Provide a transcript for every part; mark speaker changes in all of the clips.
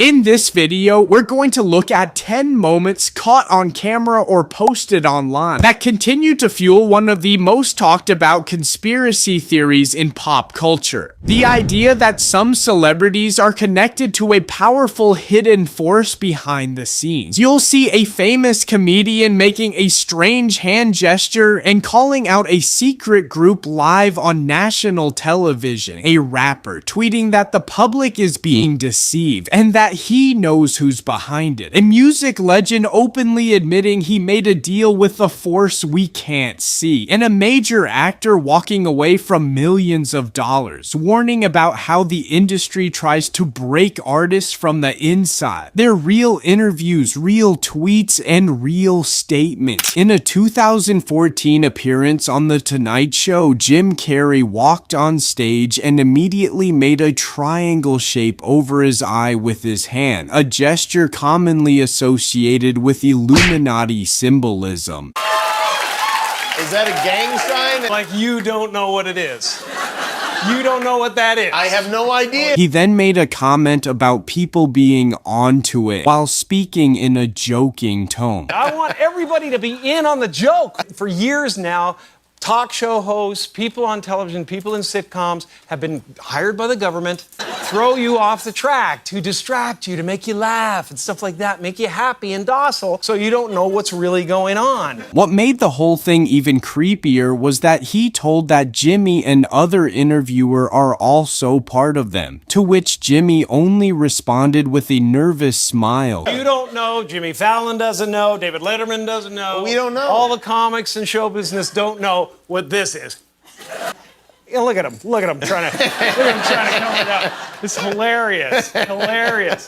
Speaker 1: In this video, we're going to look at 10 moments caught on camera or posted online that continue to fuel one of the most talked about conspiracy theories in pop culture. The idea that some celebrities are connected to a powerful hidden force behind the scenes. You'll see a famous comedian making a strange hand gesture and calling out a secret group live on national television. A rapper tweeting that the public is being deceived and that he knows who's behind it. A music legend openly admitting he made a deal with a force we can't see. And a major actor walking away from millions of dollars, warning about how the industry tries to break artists from the inside. They're real interviews, real tweets, and real statements. In a 2014 appearance on The Tonight Show, Jim Carrey walked on stage and immediately made a triangle shape over his eye with his hand, a gesture commonly associated with Illuminati symbolism.
Speaker 2: Is that a gang sign?
Speaker 3: Like you don't know what it is. You don't know what that is.
Speaker 2: I have no idea.
Speaker 1: He then made a comment about people being onto it while speaking in a joking tone.
Speaker 3: I want everybody to be in on the joke. For years now, talk show hosts, people on television, people in sitcoms have been hired by the government, throw you off the track to distract you, to make you laugh and stuff like that, make you happy and docile so you don't know what's really going on.
Speaker 1: What made the whole thing even creepier was that he told that Jimmy and other interviewer are also part of them, to which Jimmy only responded with a nervous smile.
Speaker 3: You don't know, Jimmy Fallon doesn't know, David Letterman doesn't know.
Speaker 2: We don't know.
Speaker 3: All the comics and show business don't know what this is. Yeah, look at him trying to come it up. It's hilarious.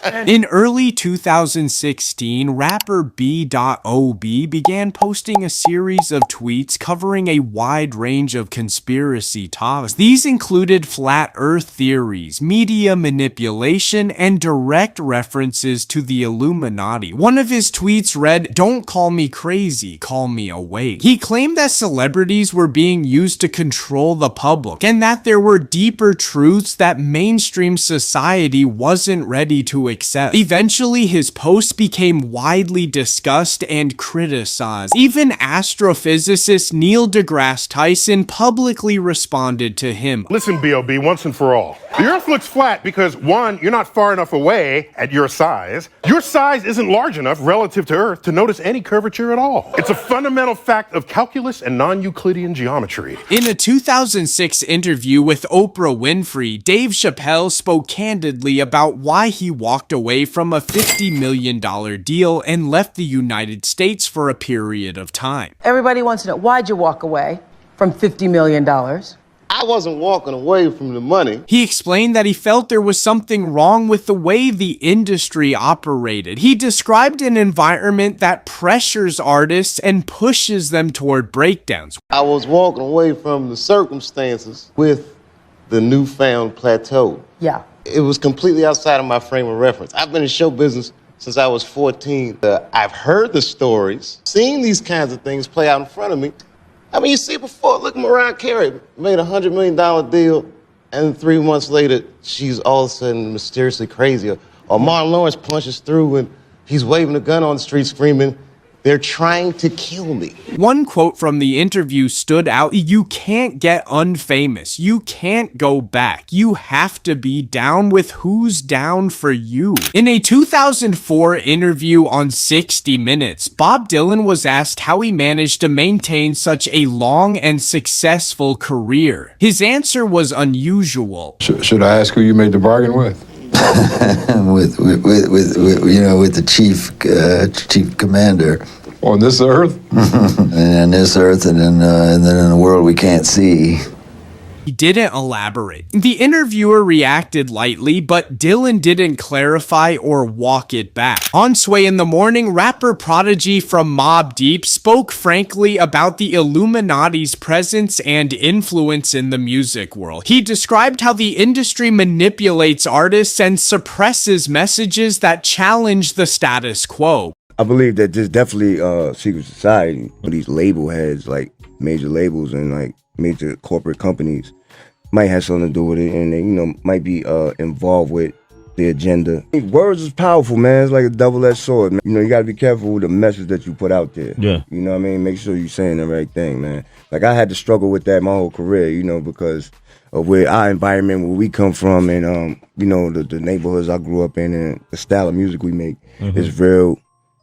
Speaker 3: And
Speaker 1: in early 2016, rapper B.O.B. began posting a series of tweets covering a wide range of conspiracy topics. These included flat earth theories, media manipulation, and direct references to the Illuminati. One of his tweets read, "Don't call me crazy, call me awake." He claimed that celebrities were being used to control the public, and that there were deeper truths that mainstream society wasn't ready to accept. Eventually, his posts became widely discussed and criticized. Even astrophysicist Neil deGrasse Tyson publicly responded to him.
Speaker 4: Listen, B.O.B., once and for all. The Earth looks flat because, one, you're not far enough away at your size. Your size isn't large enough relative to Earth to notice any curvature at all. It's a fundamental fact of calculus and non-Euclidean geometry.
Speaker 1: In a 2006 interview with Oprah Winfrey, Dave Chappelle spoke candidly about why he walked away from a $50 million deal and left the United States for a period of time.
Speaker 5: Everybody wants to know, why'd you walk away from $50 million?
Speaker 2: I wasn't walking away from the money.
Speaker 1: He explained that he felt there was something wrong with the way the industry operated. He described an environment that pressures artists and pushes them toward breakdowns.
Speaker 2: I was walking away from the circumstances with the newfound plateau.
Speaker 5: Yeah.
Speaker 2: It was completely outside of my frame of reference. I've been in show business since I was 14. I've heard the stories, seen these kinds of things play out in front of me. I mean, you see it before. Look, Mariah Carey made a $100 million deal, and 3 months later, she's all of a sudden mysteriously crazy. Or Martin Lawrence punches through, and he's waving a gun on the street screaming, "They're trying to kill me."
Speaker 1: One quote from the interview stood out: "You can't get unfamous. You can't go back. You have to be down with who's down for you." In a 2004 interview on 60 Minutes, Bob Dylan was asked how he managed to maintain such a long and successful career. His answer was unusual.
Speaker 6: Should I ask who you made the bargain with?
Speaker 7: with the chief commander.
Speaker 6: On this earth?
Speaker 7: And on this earth, and then in a world we can't see.
Speaker 1: He didn't elaborate. The interviewer reacted lightly, but Dylan didn't clarify or walk it back. On Sway in the Morning, rapper Prodigy from Mobb Deep spoke frankly about the Illuminati's presence and influence in the music world. He described how the industry manipulates artists and suppresses messages that challenge the status quo.
Speaker 8: I believe that there's definitely a secret society. These label heads, like major labels and like major corporate companies, might have something to do with it, and they, might be involved with the agenda. Words is powerful, man. It's like a double-edged sword, man. You know, you gotta be careful with the message that you put out there.
Speaker 9: Yeah.
Speaker 8: You know what I mean? Make sure you're saying the right thing, man. Like, I had to struggle with that my whole career, you know, because of where our environment, where we come from, and, you know, the neighborhoods I grew up in, and the style of music we make is real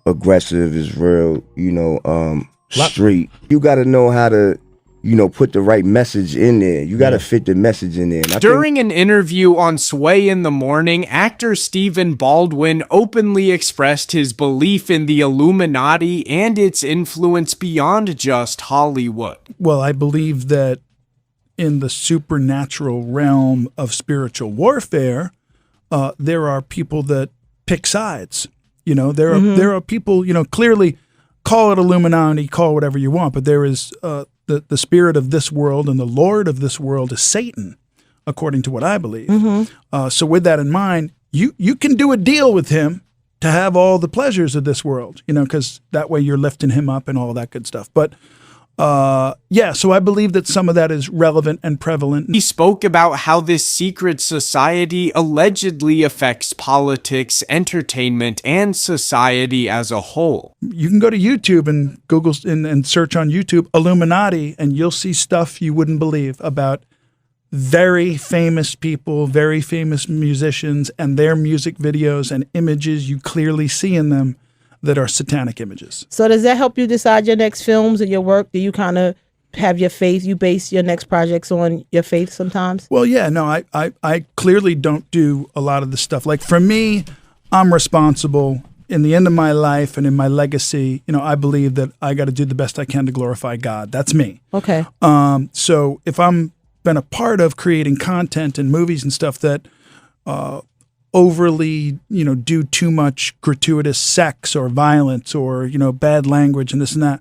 Speaker 8: aggressive, is real, you know, street. You gotta know how to, you know, put the right message in there. You got to fit the message in there.
Speaker 1: During an interview on Sway in the Morning, actor Stephen Baldwin openly expressed his belief in the Illuminati and its influence beyond just Hollywood.
Speaker 10: Well, I believe that in the supernatural realm of spiritual warfare, there are people that pick sides. You know, there are people, you know, clearly call it Illuminati, call it whatever you want, but there is the spirit of this world, and the Lord of this world is Satan, according to what I believe. So with that in mind, you can do a deal with him to have all the pleasures of this world, you know, because that way you're lifting him up and all that good stuff. But yeah, so I believe that some of that is relevant and prevalent.
Speaker 1: He spoke about how this secret society allegedly affects politics, entertainment, and society as a whole.
Speaker 10: You can go to YouTube and Google and search on YouTube Illuminati, and you'll see stuff you wouldn't believe about very famous people, very famous musicians, and their music videos and images you clearly see in them that are satanic images.
Speaker 11: So does that help you decide your next films and your work? Do you kind of have your faith, you base your next projects on your faith sometimes?
Speaker 10: Well, yeah, no, I clearly don't do a lot of the stuff. Like for me, I'm responsible in the end of my life and in my legacy. You know, I believe that I got to do the best I can to glorify God. That's me.
Speaker 11: Okay.
Speaker 10: So if I'm been a part of creating content and movies and stuff that overly, you know, do too much gratuitous sex or violence or, you know, bad language and this and that,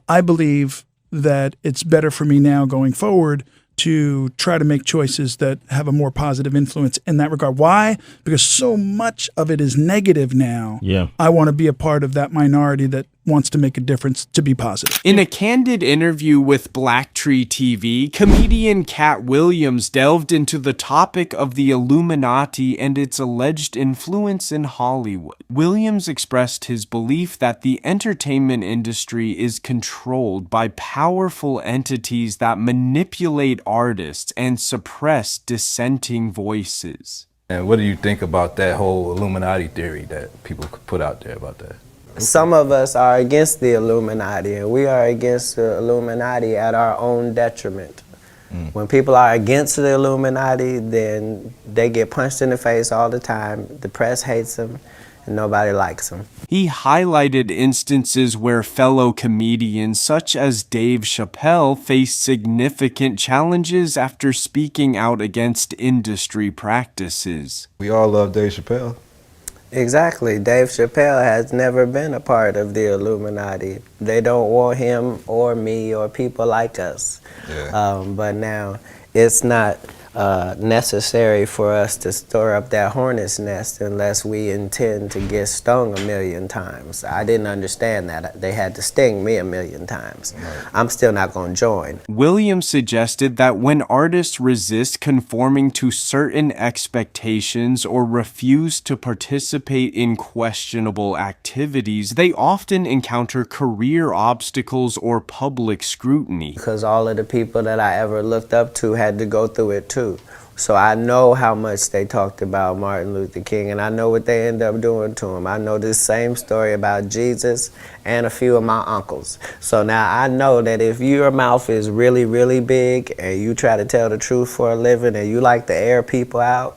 Speaker 10: I believe that it's better for me now going forward to try to make choices that have a more positive influence in that regard. Why? Because so much of it is negative now.
Speaker 9: Yeah.
Speaker 10: I want to be a part of that minority that wants to make a difference to be positive.
Speaker 1: In a candid interview with Black Tree TV, comedian Cat Williams delved into the topic of the Illuminati and its alleged influence in Hollywood. Williams expressed his belief that the entertainment industry is controlled by powerful entities that manipulate artists and suppress dissenting voices.
Speaker 12: And what do you think about that whole Illuminati theory that people put out there about that?
Speaker 13: Some of us are against the Illuminati, and we are against the Illuminati at our own detriment. When people are against the Illuminati, then they get punched in the face all the time. The press hates them, and nobody likes them.
Speaker 1: He highlighted instances where fellow comedians such as Dave Chappelle faced significant challenges after speaking out against industry practices.
Speaker 12: We all love Dave Chappelle.
Speaker 13: Exactly. Dave Chappelle has never been a part of the Illuminati. They don't want him or me or people like us.
Speaker 12: Yeah.
Speaker 13: But now it's not necessary for us to stir up that hornet's nest unless we intend to get stung 1,000,000 times. I didn't understand that. They had to sting me 1,000,000 times. Right. I'm still not going to join.
Speaker 1: Williams suggested that when artists resist conforming to certain expectations or refuse to participate in questionable activities, they often encounter career obstacles or public scrutiny.
Speaker 13: Because all of the people that I ever looked up to had to go through it too. So I know how much they talked about Martin Luther King, and I know what they end up doing to him. I know this same story about Jesus and a few of my uncles. So now I know that if your mouth is really, really big and you try to tell the truth for a living and you like to air people out,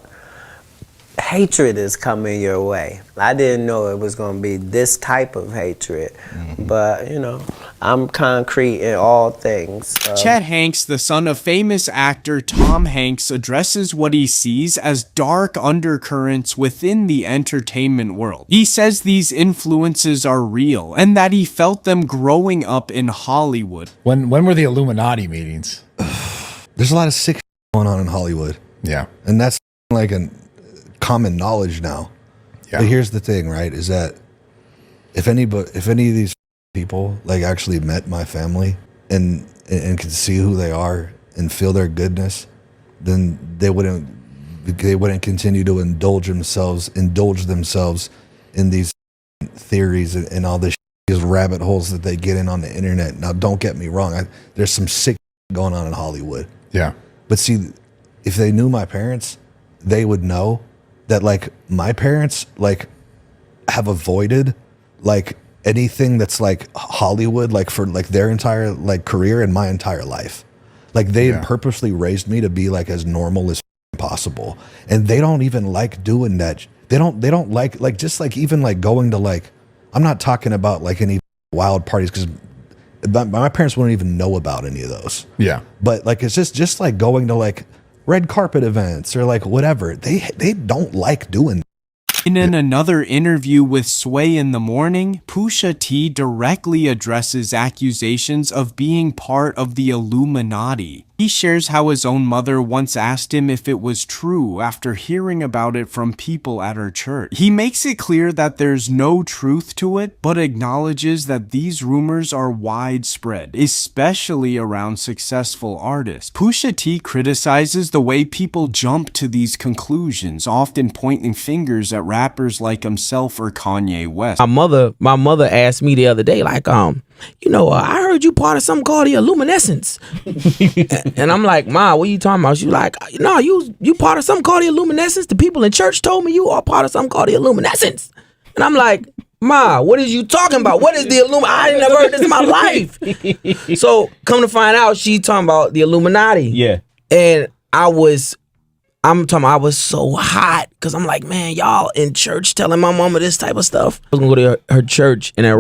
Speaker 13: hatred is coming your way. I didn't know it was going to be this type of hatred, but you know, I'm concrete in all things.
Speaker 1: Chet Hanks, the son of famous actor Tom Hanks, addresses what he sees as dark undercurrents within the entertainment world. He says these influences are real and that he felt them growing up in Hollywood.
Speaker 14: When were the Illuminati meetings?
Speaker 15: There's a lot of sick going on in Hollywood.
Speaker 14: Yeah.
Speaker 15: And that's like a common knowledge now. Yeah. But here's the thing, right? Is that if any of these people like actually met my family and could see who they are and feel their goodness, then they wouldn't they wouldn't continue to indulge themselves in these theories and all this these rabbit holes that they get in on the internet. Now, don't get me wrong. There's some sick going on in Hollywood.
Speaker 14: Yeah.
Speaker 15: But see, if they knew my parents, they would know that like my parents like have avoided like anything that's like Hollywood, like for like their entire like career and my entire life. Like they purposely raised me to be like as normal as possible. And they don't even like doing that. They don't like just like even like going to like, I'm not talking about like any wild parties because my parents wouldn't even know about any of those.
Speaker 14: Yeah.
Speaker 15: But like it's just like going to like red carpet events or like whatever. They don't like doing that.
Speaker 1: In another interview with Sway in the Morning, Pusha T directly addresses accusations of being part of the Illuminati. He shares how his own mother once asked him if it was true after hearing about it from people at her church. He makes it clear that there's no truth to it, but acknowledges that these rumors are widespread, especially around successful artists. Pusha T criticizes the way people jump to these conclusions, often pointing fingers at rappers like himself or Kanye West.
Speaker 9: My mother asked me the other day, like, I heard you part of something called the Illumination. And I'm like, Ma, what are you talking about? She's like, no, you part of something called the Illumination. The people in church told me you are part of something called the Illumination. And I'm like, Ma, what is you talking about? What is the Illuminati? I ain't never heard this in my life. So come to find out, she talking about the Illuminati.
Speaker 16: Yeah.
Speaker 9: And I was so hot because I'm like, man, y'all in church telling my mama this type of stuff. I was gonna go to her church in a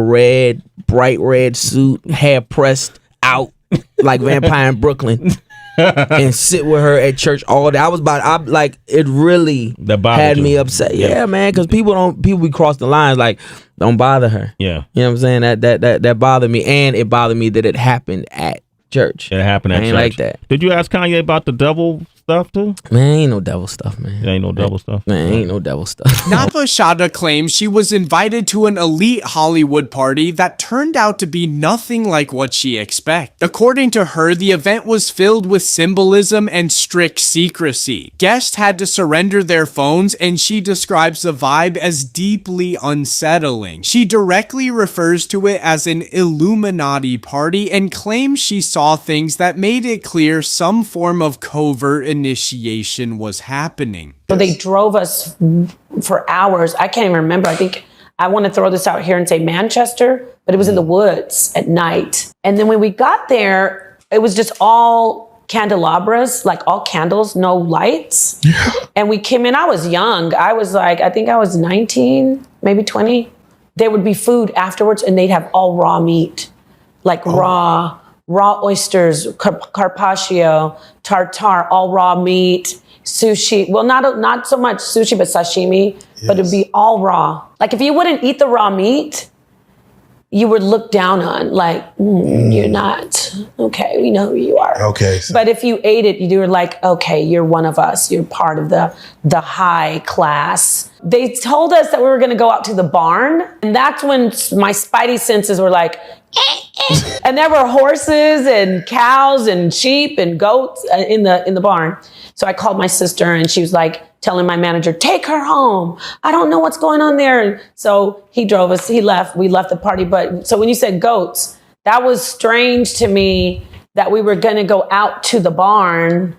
Speaker 9: bright red suit, hair pressed out like Vampire in Brooklyn, and sit with her at church all day. It really had me upset. Yeah, man, because people be cross the lines, like, don't bother her.
Speaker 16: Yeah.
Speaker 9: You know what I'm saying? That bothered me, and it bothered me that it happened at church.
Speaker 16: It happened at
Speaker 9: church. I ain't like that.
Speaker 16: Did you ask Kanye about the devil stuff too?
Speaker 9: Man, ain't no devil stuff, man.
Speaker 16: There ain't no devil stuff.
Speaker 9: Man, ain't no devil stuff.
Speaker 1: Napa Shada claims she was invited to an elite Hollywood party that turned out to be nothing like what she expected. According to her, the event was filled with symbolism and strict secrecy. Guests had to surrender their phones, and she describes the vibe as deeply unsettling. She directly refers to it as an Illuminati party and claims she saw things that made it clear some form of covert initiation was happening.
Speaker 17: So they drove us for hours. I can't even remember. I think I want to throw this out here and say Manchester, but it was in the woods at night. And then when we got there, it was just all candelabras, like all candles, no lights. Yeah. And we came in, I was young. I was like, I think I was 19, maybe 20. There would be food afterwards and they'd have all raw meat, like raw oysters, carpaccio, tartare, all raw meat, sushi. Well, not so much sushi, but sashimi, but it'd be all raw. Like if you wouldn't eat the raw meat, you were looked down on, like, you're not, okay, we know who you are.
Speaker 15: Okay.
Speaker 17: But if you ate it, you were like, okay, you're one of us. You're part of the high class. They told us that we were gonna go out to the barn, and that's when my spidey senses were like, and there were horses and cows and sheep and goats in the barn. So I called my sister and she was like telling my manager, take her home. I don't know what's going on there. And so he drove us, we left the party. But so when you said goats, that was strange to me that we were going to go out to the barn